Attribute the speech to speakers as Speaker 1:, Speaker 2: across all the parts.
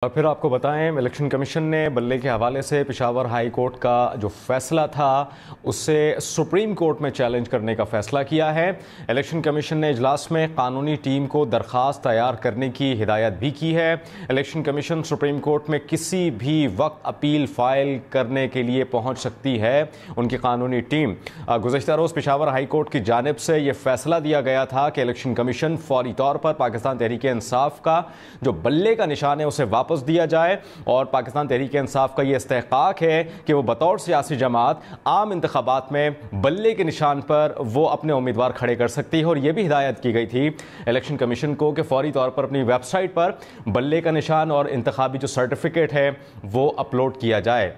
Speaker 1: और फिर आपको बताएं, इलेक्शन कमीशन ने बल्ले के हवाले से पेशावर हाई कोर्ट का जो फैसला था उससे सुप्रीम कोर्ट में चैलेंज करने का फैसला किया है। इलेक्शन कमीशन ने इजलास में कानूनी टीम को दरख्वास्त तैयार करने की हिदायत भी की है। इलेक्शन कमीशन सुप्रीम कोर्ट में किसी भी वक्त अपील फाइल करने के लिए पहुंच सकती है। उनकी कानूनी टीम गुज़श्ता रोज़ पेशावर हाई कोर्ट की जानिब से यह फैसला दिया गया था कि इलेक्शन कमीशन फौरी तौर पर पाकिस्तान तहरीक इंसाफ का जो बल्ले का निशान है उसे वापस दिया जाए और पाकिस्तान तहरीक इंसाफ का यह इस्तेहकाक है कि वो बतौर सियासी जमात आम इंतखाबात में बल्ले के निशान पर वो अपने उम्मीदवार खड़े कर सकती है। और यह भी हिदायत की गई थी इलेक्शन कमीशन को कि फौरी तौर पर अपनी वेबसाइट पर बल्ले का निशान और इंतखाबी जो सर्टिफिकेट है वो अपलोड किया जाए।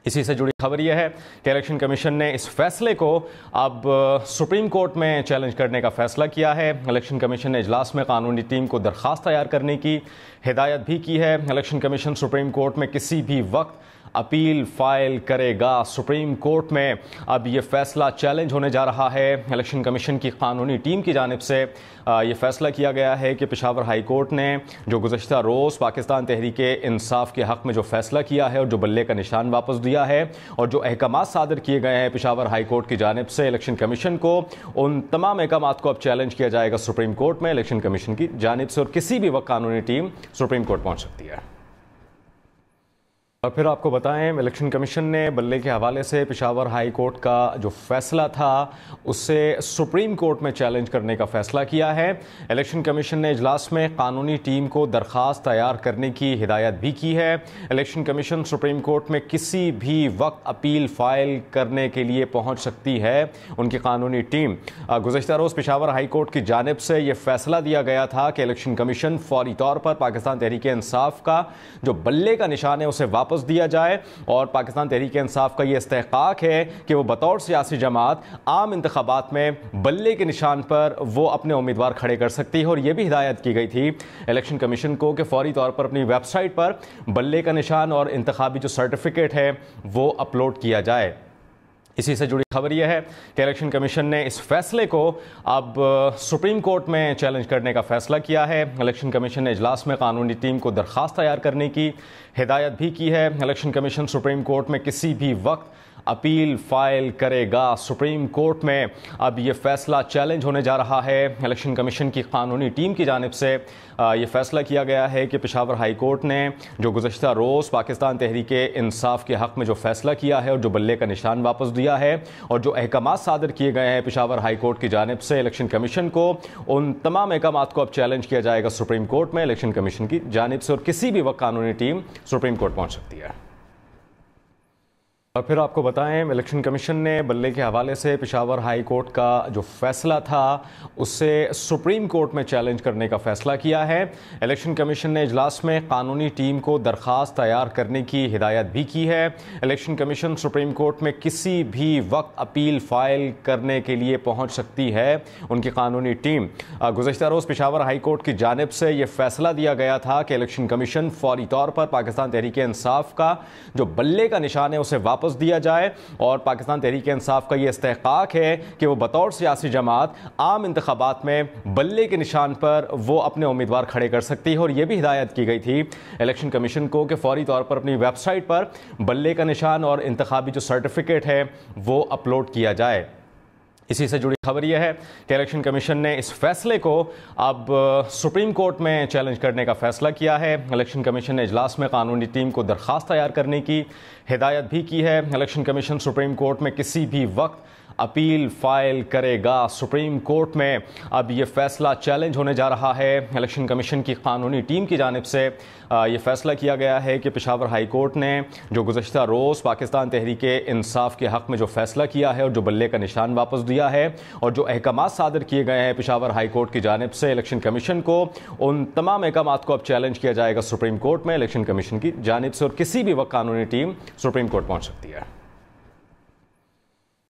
Speaker 1: इसी से जुड़ी खबर यह है कि इलेक्शन कमीशन ने इस फैसले को अब सुप्रीम कोर्ट में चैलेंज करने का फैसला किया है। इलेक्शन कमीशन ने इजलास में कानूनी टीम को दरख्वास्त तैयार करने की हिदायत भी की है। इलेक्शन कमीशन सुप्रीम कोर्ट में किसी भी वक्त अपील फाइल करेगा। सुप्रीम कोर्ट में अब ये फैसला चैलेंज होने जा रहा है। इलेक्शन कमीशन की कानूनी टीम की जानिब से ये फैसला किया गया है कि पेशावर हाई कोर्ट ने जो गुज़श्ता रोज़ पाकिस्तान तहरीक इंसाफ के हक़ में जो फैसला किया है और जो बल्ले का निशान वापस दिया है और जो अहकाम सादर किए गए हैं पेशावर हाई कोर्ट की जानिब से इलेक्शन कमीशन को, उन तमाम अहकाम को अब चैलेंज किया जाएगा सुप्रीम कोर्ट में इलेक्शन कमीशन की जानिब से। और किसी भी वक्त कानूनी टीम सुप्रीम कोर्ट पहुँच सकती है। और फिर आपको बताएं, इलेक्शन कमीशन ने बल्ले के हवाले से पेशावर हाई कोर्ट का जो फैसला था उससे सुप्रीम कोर्ट में चैलेंज करने का फैसला किया है। इलेक्शन कमीशन ने इजलास में कानूनी टीम को दरख्वास्त तैयार करने की हिदायत भी की है। इलेक्शन कमीशन सुप्रीम कोर्ट में किसी भी वक्त अपील फाइल करने के लिए पहुंच सकती है। उनकी कानूनी टीम गुज़श्ता रोज़ पेशावर हाई कोर्ट की जानिब से यह फैसला दिया गया था कि इलेक्शन कमीशन फौरी तौर पर पाकिस्तान तहरीक इंसाफ का जो बल्ले का निशान है उसे वापस दिया जाए और पाकिस्तान तहरीक इंसाफ का यह इस्तेहकाक है कि वो बतौर सियासी जमात आम इंतखाबात में बल्ले के निशान पर वो अपने उम्मीदवार खड़े कर सकती है। और यह भी हिदायत की गई थी इलेक्शन कमीशन को कि फौरी तौर पर अपनी वेबसाइट पर बल्ले का निशान और इंतखाबी जो सर्टिफिकेट है वो अपलोड किया जाए। इसी से जुड़ी खबर यह है कि इलेक्शन कमीशन ने इस फैसले को अब सुप्रीम कोर्ट में चैलेंज करने का फैसला किया है। इलेक्शन कमीशन ने इजलास में कानूनी टीम को दरख्वास्त तैयार करने की हिदायत भी की है। इलेक्शन कमीशन सुप्रीम कोर्ट में किसी भी वक्त अपील फाइल करेगा। सुप्रीम कोर्ट में अब ये फैसला चैलेंज होने जा रहा है। इलेक्शन कमीशन की कानूनी टीम की जानिब से ये फैसला किया गया है कि पेशावर हाई कोर्ट ने जो गुज़श्ता रोज़ पाकिस्तान तहरीक इंसाफ के हक़ में जो फैसला किया है और जो बल्ले का निशान वापस दिया है और जो अहकाम सादर किए गए हैं पेशावर हाई कोर्ट की जानिब से इलेक्शन कमीशन को, उन तमाम अहकाम को अब चैलेंज किया जाएगा सुप्रीम कोर्ट में इलेक्शन कमीशन की जानिब से। और किसी भी वक्त कानूनी टीम सुप्रीम कोर्ट पहुँच सकती है। और फिर आपको बताएं, इलेक्शन कमीशन ने बल्ले के हवाले से पेशावर हाई कोर्ट का जो फैसला था उससे सुप्रीम कोर्ट में चैलेंज करने का फैसला किया है। इलेक्शन कमीशन ने इजलास में कानूनी टीम को दरख्वास्त तैयार करने की हिदायत भी की है। इलेक्शन कमीशन सुप्रीम कोर्ट में किसी भी वक्त अपील फाइल करने के लिए पहुंच सकती है। उनकी कानूनी टीम गुज़श्ता रोज़ पेशावर हाई कोर्ट की जानिब से यह फैसला दिया गया था कि इलेक्शन कमीशन फौरी तौर पर पाकिस्तान तहरीक इंसाफ का जो बल्ले का निशान है उसे वापस दिया जाए और पाकिस्तान तहरीक इंसाफ का यह इस्तेहकाक है कि वो बतौर सियासी जमात आम इंतखाबात में बल्ले के निशान पर वो अपने उम्मीदवार खड़े कर सकती है। और यह भी हिदायत की गई थी इलेक्शन कमीशन को कि फौरी तौर पर अपनी वेबसाइट पर बल्ले का निशान और इंतखाबी जो सर्टिफिकेट है वो अपलोड किया जाए। इसी से जुड़ी खबर यह है कि इलेक्शन कमीशन ने इस फैसले को अब सुप्रीम कोर्ट में चैलेंज करने का फैसला किया है। इलेक्शन कमीशन ने इजलास में कानूनी टीम को दरख्वास्त तैयार करने की हिदायत भी की है। इलेक्शन कमीशन सुप्रीम कोर्ट में किसी भी वक्त अपील फाइल करेगा। सुप्रीम कोर्ट में अब ये फैसला चैलेंज होने जा रहा है। इलेक्शन कमीशन की कानूनी टीम की जानिब से ये फैसला किया गया है कि पेशावर हाई कोर्ट ने जो गुज़श्ता रोज़ पाकिस्तान तहरीक इंसाफ के हक़ में जो फैसला किया है और जो बल्ले का निशान वापस दिया है और जो अहकाम सादर किए गए हैं पेशावर हाई कोर्ट की जानिब से इलेक्शन कमीशन को, उन तमाम अहकाम को अब चैलेंज किया जाएगा सुप्रीम कोर्ट में इलेक्शन कमीशन की जानिब से। और किसी भी वक्त कानूनी टीम सुप्रीम कोर्ट पहुँच सकती है।